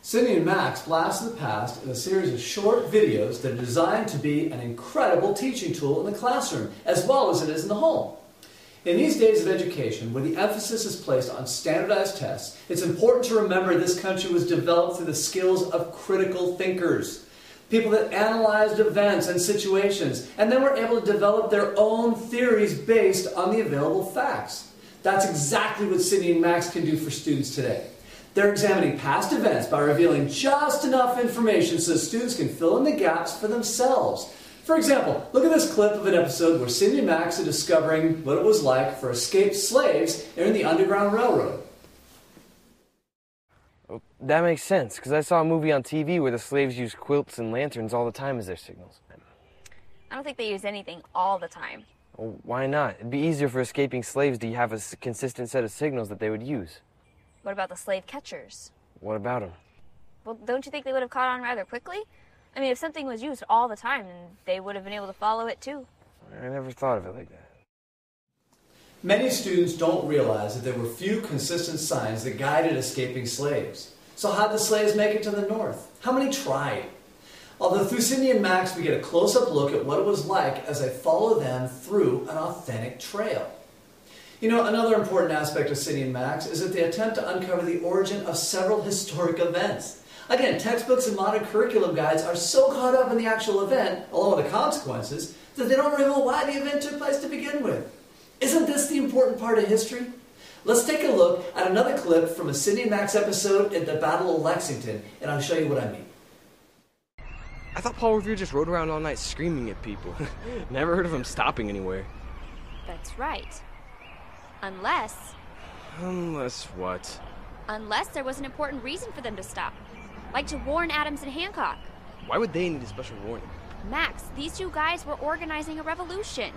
Cindy and Max Blast of the Past is a series of short videos that are designed to be an incredible teaching tool in the classroom, as well as it is in the home. In these days of education, where the emphasis is placed on standardized tests, it's important to remember this country was developed through the skills of critical thinkers. People that analyzed events and situations, and then were able to develop their own theories based on the available facts. That's exactly what Cindy and Max can do for students today. They're examining past events by revealing just enough information so students can fill in the gaps for themselves. For example, look at this clip of an episode where Cindy and Max are discovering what it was like for escaped slaves in the Underground Railroad. Well, that makes sense, because I saw a movie on TV where the slaves used quilts and lanterns all the time as their signals. I don't think they use anything all the time. Well, why not? It'd be easier for escaping slaves to have a consistent set of signals that they would use. What about the slave catchers? What about them? Well, don't you think they would have caught on rather quickly? I mean, if something was used all the time, then they would have been able to follow it too. I never thought of it like that. Many students don't realize that there were few consistent signs that guided escaping slaves. So how did the slaves make it to the north? How many tried? Although through Cindy and Max we get a close-up look at what it was like as I follow them through an authentic trail. You know, another important aspect of Cindy and Max is that they attempt to uncover the origin of several historic events. Again, textbooks and modern curriculum guides are so caught up in the actual event, along with the consequences, that they don't reveal why the event took place to begin with. Isn't this the important part of history? Let's take a look at another clip from a Cindy and Max episode at the Battle of Lexington, and I'll show you what I mean. I thought Paul Revere just rode around all night screaming at people. Never heard of him stopping anywhere. That's right. Unless what? Unless there was an important reason for them to stop. Like to warn Adams and Hancock. Why would they need a special warning? Max, these two guys were organizing a revolution.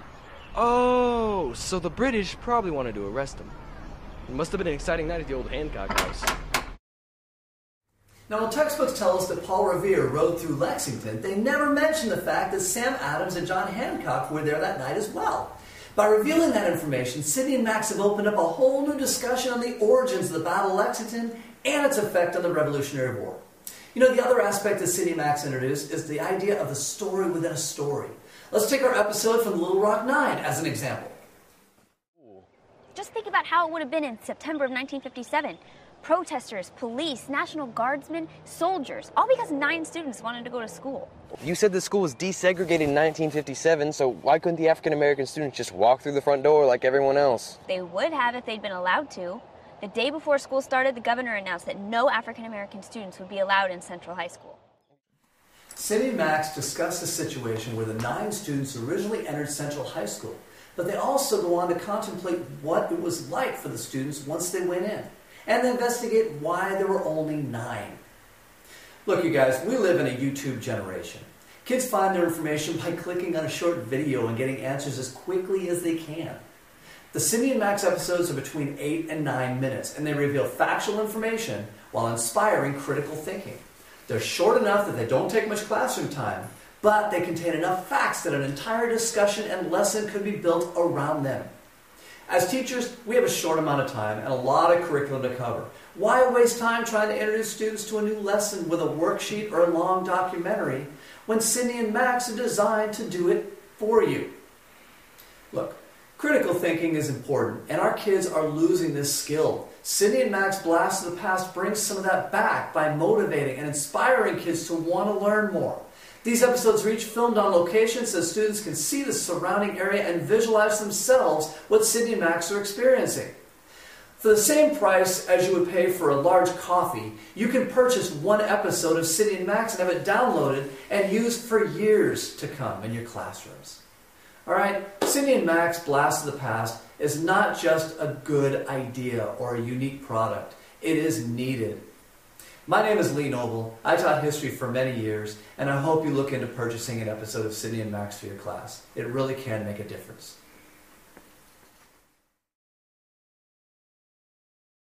Oh, so the British probably wanted to arrest him. It must have been an exciting night at the old Hancock house. Now, when textbooks tell us that Paul Revere rode through Lexington, they never mention the fact that Sam Adams and John Hancock were there that night as well. By revealing that information, Cindy and Max have opened up a whole new discussion on the origins of the Battle of Lexington and its effect on the Revolutionary War. You know, the other aspect that Cindy and Max introduced is the idea of the story within a story. Let's take our episode from Little Rock Nine as an example. Just think about how it would have been in September of 1957. Protesters, police, National Guardsmen, soldiers, all because 9 students wanted to go to school. You said the school was desegregated in 1957, so why couldn't the African-American students just walk through the front door like everyone else? They would have if they'd been allowed to. The day before school started, the governor announced that no African-American students would be allowed in Central High School. Cindy and Max discuss the situation where the 9 students originally entered Central High School, but they also go on to contemplate what it was like for the students once they went in, and investigate why there were only 9. Look, you guys, we live in a YouTube generation. Kids find their information by clicking on a short video and getting answers as quickly as they can. The Cindy and Max episodes are between 8 and 9 minutes, and they reveal factual information while inspiring critical thinking. They're short enough that they don't take much classroom time, but they contain enough facts that an entire discussion and lesson could be built around them. As teachers, we have a short amount of time and a lot of curriculum to cover. Why waste time trying to introduce students to a new lesson with a worksheet or a long documentary when Cindy and Max are designed to do it for you? Look, critical thinking is important, and our kids are losing this skill. Cindy and Max Blast of the Past brings some of that back by motivating and inspiring kids to want to learn more. These episodes are each filmed on location so students can see the surrounding area and visualize themselves what Cindy and Max are experiencing. For the same price as you would pay for a large coffee, you can purchase 1 episode of Cindy and Max and have it downloaded and used for years to come in your classrooms. Alright, Cindy and Max Blast of the Past is not just a good idea or a unique product. It is needed. My name is Lee Noble. I taught history for many years, and I hope you look into purchasing an episode of Cindy and Max for your class. It really can make a difference.